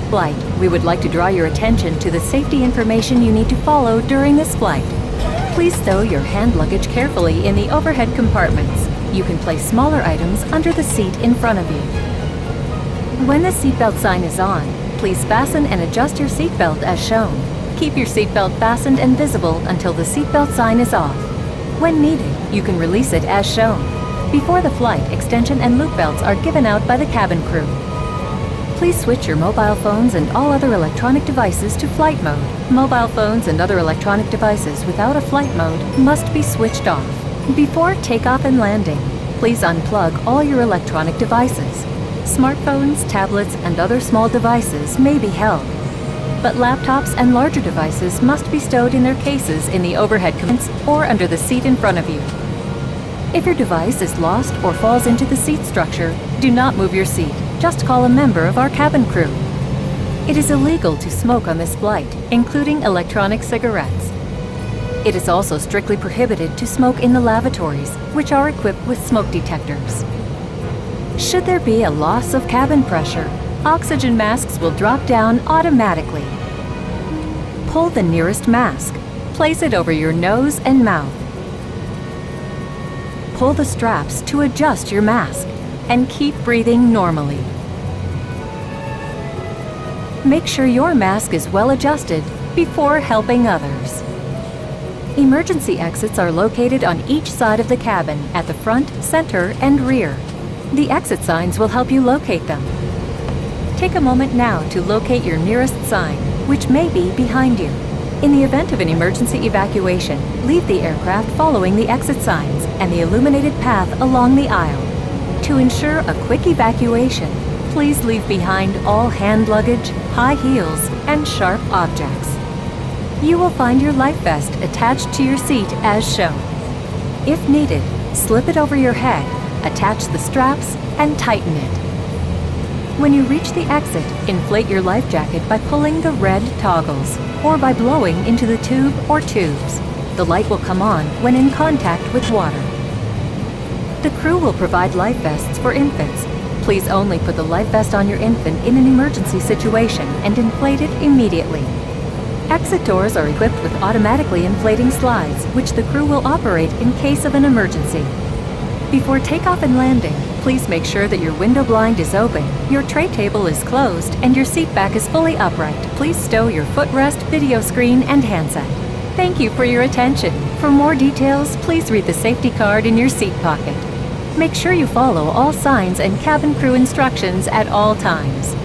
Flight, we would like to draw your attention to the safety information you need to follow during this flight. Please stow your hand luggage carefully in the overhead compartments. You can place smaller items under the seat in front of you. When the seatbelt sign is on, please fasten and adjust your seatbelt as shown. Keep your seatbelt fastened and visible until the seatbelt sign is off. When needed, you can release it as shown. Before the flight, extension and loop belts are given out by the cabin crew. Please switch your mobile phones and all other electronic devices to flight mode. Mobile phones and other electronic devices without a flight mode must be switched off. Before takeoff and landing, please unplug all your electronic devices. Smartphones, tablets, and other small devices may be held, but laptops and larger devices must be stowed in their cases in the overhead compartments or under the seat in front of you. If your device is lost or falls into the seat structure, do not move your seat. Just call a member of our cabin crew. It is illegal to smoke on this flight, including electronic cigarettes. It is also strictly prohibited to smoke in the lavatories, which are equipped with smoke detectors. Should there be a loss of cabin pressure, oxygen masks will drop down automatically. Pull the nearest mask. Place it over your nose and mouth. Pull the straps to adjust your mask and keep breathing normally. Make sure your mask is well adjusted before helping others. Emergency exits are located on each side of the cabin at the front, center, and rear. The exit signs will help you locate them. Take a moment now to locate your nearest sign, which may be behind you. In the event of an emergency evacuation, leave the aircraft following the exit signs and the illuminated path along the aisle. To ensure a quick evacuation, please leave behind all hand luggage, high heels, and sharp objects. You will find your life vest attached to your seat as shown. If needed, slip it over your head, attach the straps, and tighten it. When you reach the exit, inflate your life jacket by pulling the red toggles or by blowing into the tube or tubes. The light will come on when in contact with water. The crew will provide life vests for infants. Please only put the life vest on your infant in an emergency situation and inflate it immediately. Exit doors are equipped with automatically inflating slides, which the crew will operate in case of an emergency. Before takeoff and landing, please make sure that your window blind is open, your tray table is closed, and your seat back is fully upright. Please stow your footrest, video screen, and handset. Thank you for your attention. For more details, please read the safety card in your seat pocket. Make sure you follow all signs and cabin crew instructions at all times.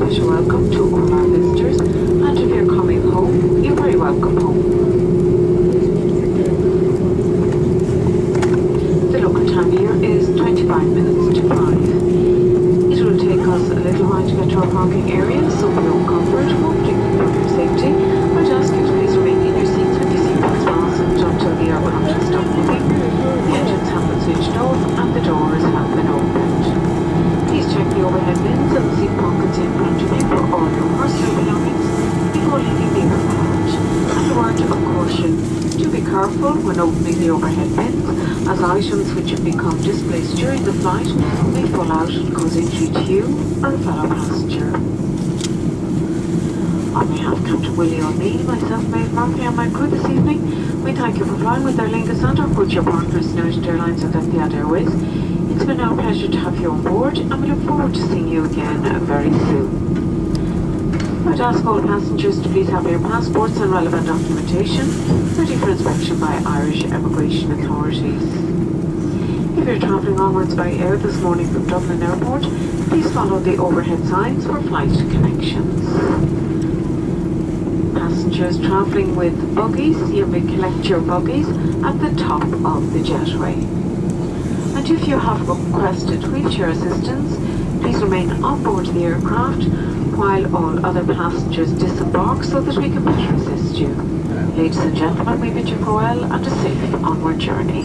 special welcome to all our visitors, and if you're coming home, you're very welcome home. The local time here is 25 minutes to 5. It will take us a little while to get to our parking area, so for your comfort, hopefully for your safety, I'd ask you to please remain in your seats with your seatbelts fastened until the aircraft has stopped moving, the engines have been switched off, and the doors have been opened. Please check the overhead bins and the seat pockets in front of you for all your personal belongings before leaving the aircraft. And a word of caution, do be careful when opening the overhead bins, as items which have become displaced during the flight may fall out and cause injury to you or a fellow passenger. On behalf of Captain Willie O'Neill, myself, Maeve Murphy, and my crew this evening, we thank you for flying with Aer Lingus and our codeshare partners, United Airlines and Etihad Airways. It's been our pleasure to have you on board, and we look forward to seeing you again very soon. I'd ask all passengers to please have your passports and relevant documentation ready for inspection by Irish Evacuation authorities. If you're travelling onwards by air this morning from Dublin Airport, please follow the overhead signs for flight connections. Passengers travelling with buggies, you may collect your buggies at the top of the jetway. And if you have requested wheelchair assistance, please remain on board the aircraft while all other passengers disembark so that we can better assist you. Ladies and gentlemen, we bid you farewell and a safe onward journey.